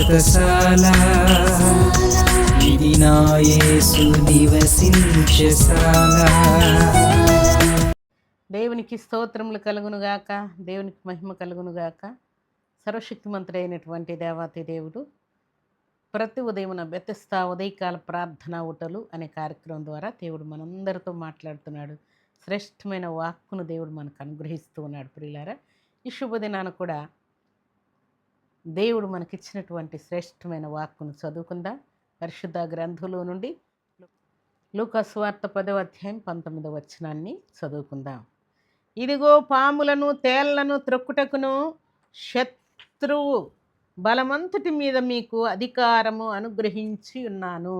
వ్రతశాల ఇది నా యేసు నివసించశాల. దేవునికి స్తోత్రములు కలుగునుగాక, దేవునికి మహిమ కలుగునుగాక. సర్వశక్తిమంతుడైనటువంటి దేవాతి దేవుడు ప్రతి ఉదయమున బెతెస్దా ఉదయకాల ప్రార్థనా ఊటలు అనే కార్యక్రమం ద్వారా దేవుడు మనందరితో మాట్లాడుతున్నాడు. శ్రేష్టమైన వాక్కును దేవుడు మనకు అనుగ్రహిస్తూ ఉన్నాడు. ప్రియులారా, ఈ శుభదినాన కూడా దేవుడు మనకిచ్చినటువంటి శ్రేష్టమైన వాక్కును చదువుకుందాం. పరిశుద్ధ గ్రంథంలో నుండి లూకా సువార్త 10వ అధ్యాయం 19వ వచనాన్ని చదువుకుందాం. ఇదిగో పాములను తేళ్లను త్రొక్కుటకును శత్రువు బలమంతటి మీద మీకు అధికారము అనుగ్రహించి ఉన్నాను.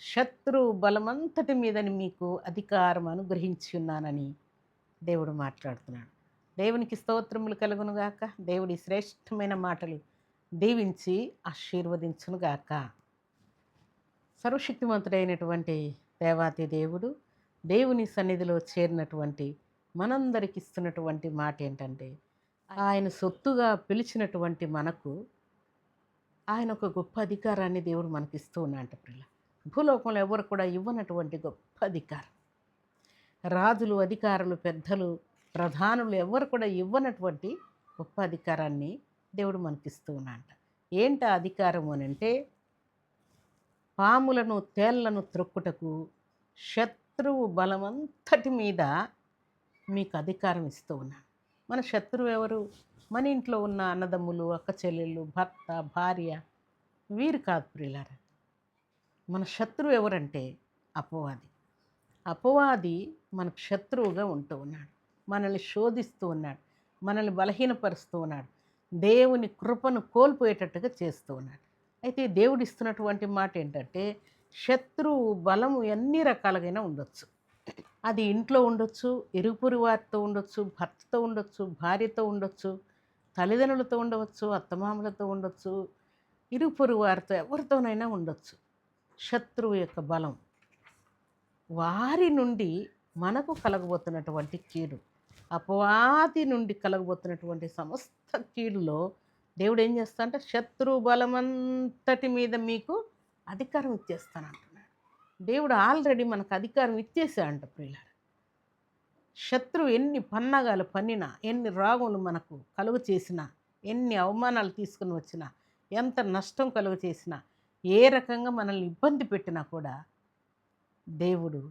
శత్రువు బలమంతటి మీద మీకు అధికారం అనుగ్రహించి ఉన్నానని దేవుడు మాట్లాడుతున్నాడు. దేవునికి స్తోత్రములు కలుగునుగాక. దేవుడి శ్రేష్టమైన మాటలు దీవించి ఆశీర్వదించునుగాక. సర్వశక్తిమంతుడైనటువంటి దేవాతి దేవుడు దేవుని సన్నిధిలో చేరినటువంటి మనందరికి ఇస్తున్నటువంటి మాట ఏంటంటే, ఆయన సొత్తుగా పిలిచినటువంటి మనకు ఆయన ఒక గొప్ప అధికారాన్ని దేవుడు మనకిస్తూ ఉన్నాడంట. పిల్ల భూలోకంలో ఎవరు కూడా ఇవ్వనటువంటి గొప్ప అధికారం. రాజులు, అధికారులు, పెద్దలు, ప్రధానులు ఎవరు కూడా ఇవ్వనటువంటి గొప్ప అధికారాన్ని దేవుడు మనకిస్తూ ఉన్నాడంట. ఏంట అధికారము అని అంటే, పాములను తేళ్లను త్రొక్కుటకు శత్రువు బలమంతటి మీద మీకు అధికారం ఇస్తూ ఉన్నాను. మన శత్రువు ఎవరు? మన ఇంట్లో ఉన్న అన్నదమ్ములు, అక్క చెల్లెళ్ళు, భర్త, భార్య, వీరు కాదు ప్రియులారా. మన శత్రువు ఎవరంటే అపవాది. అపవాది మనకు శత్రువుగా ఉంటూ ఉన్నాడు. మనల్ని శోధిస్తూ ఉన్నాడు, మనల్ని బలహీనపరుస్తూ ఉన్నాడు, దేవుని కృపను కోల్పోయేటట్టుగా చేస్తూ ఉన్నాడు. అయితే దేవుడు ఇస్తున్నటువంటి మాట ఏంటంటే, శత్రువు బలము ఎన్ని రకాలుగా ఉండొచ్చు. అది ఇంట్లో ఉండొచ్చు, ఇరుగుపొరుగు వారితో ఉండొచ్చు, భర్తతో ఉండొచ్చు, భార్యతో ఉండొచ్చు, తల్లిదండ్రులతో ఉండవచ్చు, అత్తమామలతో ఉండొచ్చు, ఇరుగుపొరుగు వారితో ఎవరితోనైనా ఉండొచ్చు. శత్రువు యొక్క బలం, వారి నుండి మనకు కలగబోతున్నటువంటి కీడు, అపవాది నుండి కలగబోతున్నటువంటి సమస్త కీడులో దేవుడు ఏం చేస్తాడంటే, శత్రువు బలమంతటి మీద మీకు అధికారం ఇచ్చేస్తానంటున్నాడు. దేవుడు ఆల్రెడీ మనకు అధికారం ఇచ్చేసాడంట ప్రియులారా. శత్రువు ఎన్ని పన్నాగాలు పన్నినా, ఎన్ని రాగులు మనకు కలుగు చేసినా, ఎన్ని అవమానాలు తీసుకుని వచ్చినా, ఎంత నష్టం కలుగు చేసినా, ఏ రకంగా మనల్ని ఇబ్బంది పెట్టినా కూడా దేవుడు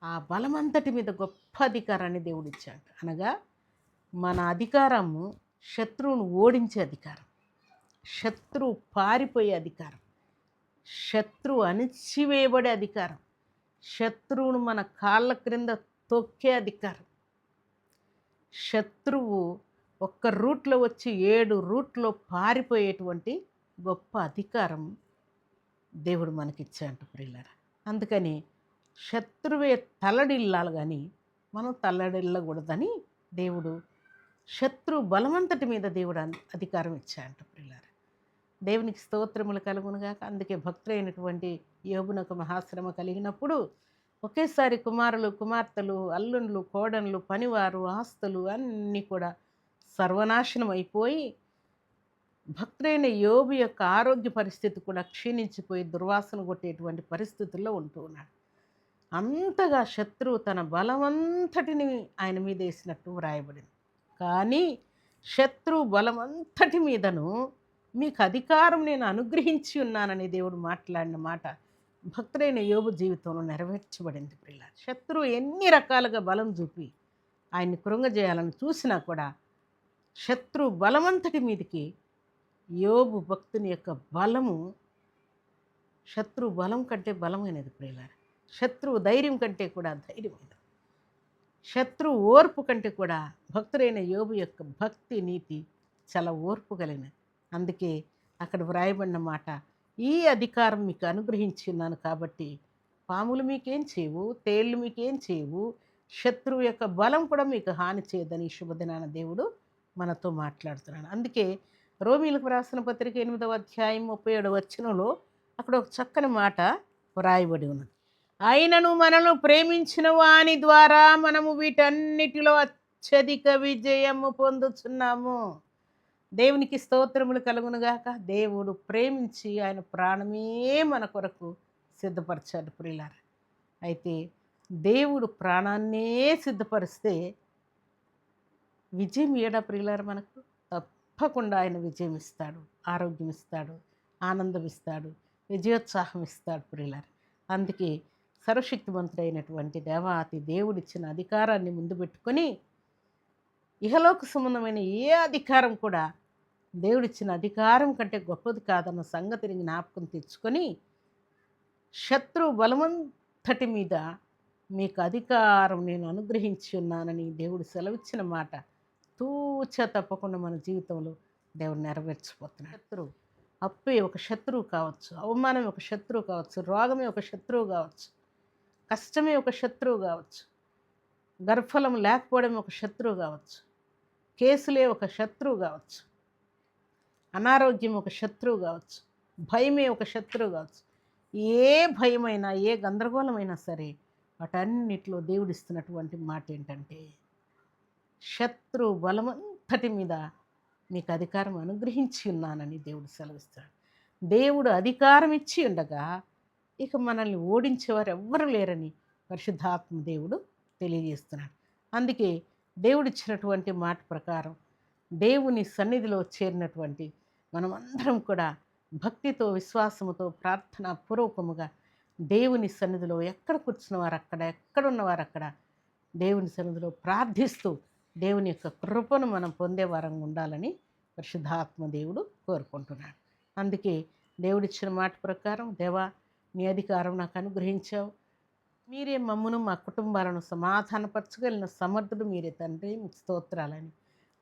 ఆ బలమంతటి మీద గొప్ప అధికారాన్ని దేవుడు ఇచ్చాడు. అనగా మన అధికారము శత్రువును ఓడించే అధికారం, శత్రువు పారిపోయే అధికారం, శత్రువు అణిచివేయబడే అధికారం, శత్రువును మన కాళ్ళ క్రింద తొక్కే అధికారం, శత్రువు ఒక్క రూట్లో వచ్చి 7 రూట్లో పారిపోయేటువంటి గొప్ప అధికారం దేవుడు మనకిచ్చాడు ప్రియులారా. అందుకని శత్రువే తల్లడిల్లాలి కానీ మనం తల్లడిల్లకూడదని దేవుడు శత్రు బలమంతటి మీద దేవుడు అధికారం ఇచ్చాడంట ప్రియులారా. దేవునికి స్తోత్రములు కలుగునుగాక. అందుకే భక్తులైనటువంటి యోబునకు మహాశ్రమ కలిగినప్పుడు ఒకేసారి కుమారులు, కుమార్తెలు, అల్లుండ్లు, కోడన్లు, పనివారు, ఆస్తులు అన్నీ కూడా సర్వనాశనం అయిపోయి భక్తుడైన యోబు యొక్క ఆరోగ్య పరిస్థితి కూడా క్షీణించిపోయి దుర్వాసన కొట్టేటువంటి పరిస్థితుల్లో ఉంటూ ఉన్నాడు. అంతగా శత్రువు తన బలమంతటిని ఆయన మీద వేసినట్టు వ్రాయబడింది. కానీ శత్రువు బలమంతటి మీదను మీకు అధికారం నేను అనుగ్రహించి ఉన్నానని దేవుడు మాట్లాడిన మాట భక్తుడైన యోబు జీవితంలో నెరవేర్చబడింది ప్రియులారా. శత్రువు ఎన్ని రకాలుగా బలం చూపి ఆయన్ని కృంగజేయాలని చూసినా కూడా శత్రువు బలమంతటి మీదకి యోబు భక్తుని యొక్క బలము శత్రువు బలం కంటే బలమైనది ప్రియులారా. శత్రువు ధైర్యం కంటే కూడా ధైర్యమైనది. శత్రువు ఓర్పు కంటే కూడా భక్తుడైన యోబు యొక్క భక్తి, నీతి చాలా ఓర్పు కలిగినది. అందుకే అక్కడ వ్రాయబడిన మాట, ఈ అధికారం మీకు అనుగ్రహించి ఉన్నాను కాబట్టి పాములు మీకేం చేయవు, తేళ్ళు మీకేం చేయవు, శత్రువు యొక్క బలం కూడా మీకు హాని చేయదని శుభదినాన దేవుడు మనతో మాట్లాడుతున్నాడు. అందుకే రోమీలకు రాసిన పత్రిక 8వ అధ్యాయం 37వ వచనంలో అక్కడ ఒక చక్కని మాట వ్రాయబడి ఉన్నది. ఆయనను మనను ప్రేమించిన వాని ద్వారా మనము వీటన్నిటిలో అత్యధిక విజయము పొందుతున్నాము. దేవునికి స్తోత్రములు కలుగునుగాక. దేవుడు ప్రేమించి ఆయన ప్రాణమే మన కొరకు సిద్ధపరిచాడు ప్రియులారా. అయితే దేవుడు ప్రాణాన్నే సిద్ధపరిస్తే విజయం ఏడా ప్రియులారా? మనకు తప్పకుండా ఆయన విజయం ఇస్తాడు, ఆరోగ్యం ఇస్తాడు, ఆనందం ఇస్తాడు, విజయోత్సాహం ఇస్తాడు ప్రియులారా. అందుకే సర్వశక్తివంతుడైనటువంటి దేవాతి దేవుడిచ్చిన అధికారాన్ని ముందు పెట్టుకొని ఇహలోక సంబంధమైన ఏ అధికారం కూడా దేవుడిచ్చిన అధికారం కంటే గొప్పది కాదన్న సంగతిని జ్ఞాపకం తెచ్చుకొని శత్రు బలమంతటి మీద మీకు అధికారం నేను అనుగ్రహించి ఉన్నానని దేవుడు సెలవిచ్చిన మాట తూచ తప్పకుండా మన జీవితంలో దేవుడు నెరవేర్చిపోతున్నాడు. శత్రువు అప్పే ఒక శత్రువు కావచ్చు, అవమానం ఒక శత్రువు కావచ్చు, రోగమే ఒక శత్రువు కావచ్చు, కష్టమే ఒక శత్రువు కావచ్చు, గర్భఫలం లేకపోవడం ఒక శత్రువు కావచ్చు, కేసులే ఒక శత్రువు కావచ్చు, అనారోగ్యం ఒక శత్రువు కావచ్చు, భయమే ఒక శత్రువు కావచ్చు. ఏ భయమైనా ఏ గందరగోళమైనా సరే వాటన్నిటిలో దేవుడిస్తున్నటువంటి మాట ఏంటంటే శత్రు బలమంతటి మీద మీకు అధికారం అనుగ్రహించి ఉన్నానని దేవుడు సెలవిస్తాడు. దేవుడు అధికారం ఇచ్చి ఉండగా ఇక మనల్ని ఓడించేవారు ఎవ్వరు లేరని పరిశుద్ధాత్మ దేవుడు తెలియజేస్తున్నాడు. అందుకే దేవుడిచ్చినటువంటి మాట ప్రకారం దేవుని సన్నిధిలో చేరినటువంటి మనమందరం కూడా భక్తితో విశ్వాసముతో ప్రార్థనాపూర్వకముగా దేవుని సన్నిధిలో ఎక్కడ కూర్చున్న వారు అక్కడ, ఎక్కడున్నవారు అక్కడ దేవుని సన్నిధిలో ప్రార్థిస్తూ దేవుని యొక్క కృపను మనం పొందేవారంగా ఉండాలని పరిశుద్ధాత్మ దేవుడు కోరుకుంటున్నాడు. అందుకే దేవుడిచ్చిన మాట ప్రకారం దేవా నీ అధికారం నాకు అనుగ్రహించావు, మీరే మమ్మును మా కుటుంబాలను సమాధానపరచగలిగిన సమర్థుడు మీరే తండ్రి, మీకు స్తోత్రాలని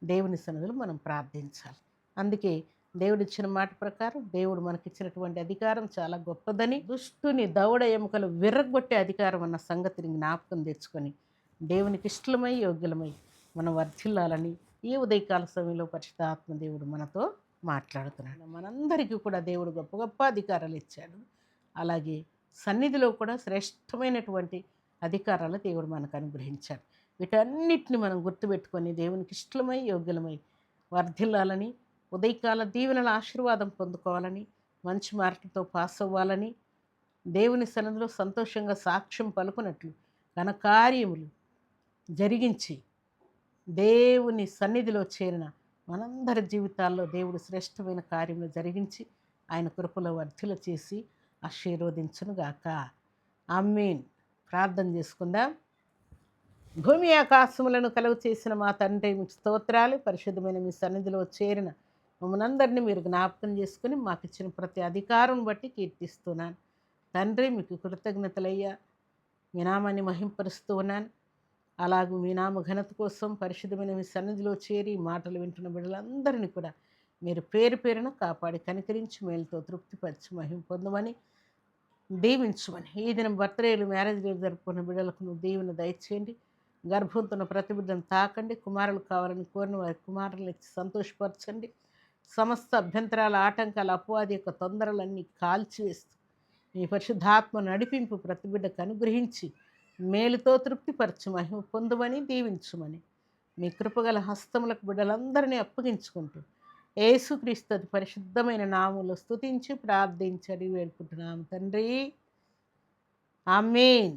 దేవుని సన్నిధిలో మనం ప్రార్థించాలి. అందుకే దేవుడిచ్చిన మాట ప్రకారం దేవుడు మనకిచ్చినటువంటి అధికారం చాలా గొప్పదని, దుష్టుని దవడ ఎముకలు విర్రగొట్టే అధికారం అన్న సంగతిని జ్ఞాపకం తెచ్చుకొని దేవునికి ఇష్టలమై యోగ్యులమై మనం వర్ధిల్లాలని ఈ ఉదయకాల సమయంలో పరిశుద్ధాత్మ దేవుడు మనతో మాట్లాడుతున్నాడు. మనందరికీ కూడా దేవుడు గొప్ప గొప్ప అధికారాలు ఇచ్చాడు. అలాగే సన్నిధిలో కూడా శ్రేష్టమైనటువంటి అధికారాలు దేవుడు మనకు అనుగ్రహించాడు. వీటన్నిటిని మనం గుర్తుపెట్టుకొని దేవునికి ఇష్టలమై యోగ్యులమై వర్ధిల్లాలని, ఉదయకాల దీవెనల ఆశీర్వాదం పొందుకోవాలని, మంచి మార్కులతో పాస్ అవ్వాలని, దేవుని సన్నిధిలో సంతోషంగా సాక్ష్యం పలుకున్నట్లు ఘనకార్యములు జరిగించి దేవుని సన్నిధిలో చేరిన మనందరి జీవితాల్లో దేవుడు శ్రేష్టమైన కార్యములు జరిగించి ఆయన కృపలో వర్ధిల చేసి ఆశీర్వదించునుగాక. ఆమేన్. ప్రార్థన చేసుకుందాం. భూమి ఆకాశములను కలుగు చేసిన మా తండ్రి మీకు స్తోత్రాలు. పరిశుద్ధమైన మీ సన్నిధిలో చేరిన మమ్మల్ని మీరు జ్ఞాపకం చేసుకుని మాకు ఇచ్చిన ప్రతి అధికారం బట్టి కీర్తిస్తున్నాను తండ్రి. మీకు కృతజ్ఞతలయ్యా. మీ నామాన్ని మహింపరుస్తూ ఉన్నాను. అలాగే మీ నామ ఘనత కోసం పరిశుద్ధమైన మీ సన్నిధిలో చేరి మాటలు వింటున్న బిడ్డలందరినీ కూడా మీరు పేరు పేరున కాపాడి కనికరించి మేలుతో తృప్తిపరిచి మహిమ పొందమని దీవించమని, ఈ దినం బర్త్డేలు మ్యారేజ్ డేలు జరుపుకున్న బిడ్డలకు నువ్వు దీవెన దయచేయండి. గర్భంతో ఉన్న ప్రతి బిడ్డను తాకండి. కుమారులు కావాలని కోరిన వారి కుమారులను ఇచ్చి సంతోషపరచండి. సమస్త అభ్యంతరాల ఆటంకాల అపవాది యొక్క తొందరలన్నీ కాల్చివేస్తూ మీ పరిశుద్ధాత్మ నడిపింపు ప్రతి బిడ్డకు అనుగ్రహించి మేలుతో తృప్తిపరచు మహిమ పొందుమని దీవించుమని మీ కృపగల హస్తములకు బిడ్డలందరినీ అప్పగించుకుంటూ యేసుక్రీస్తు అతి పరిశుద్ధమైన నామములో స్తుతించి ప్రార్థించడి వేడుకుంటున్నాము తండ్రి. ఆమేన్.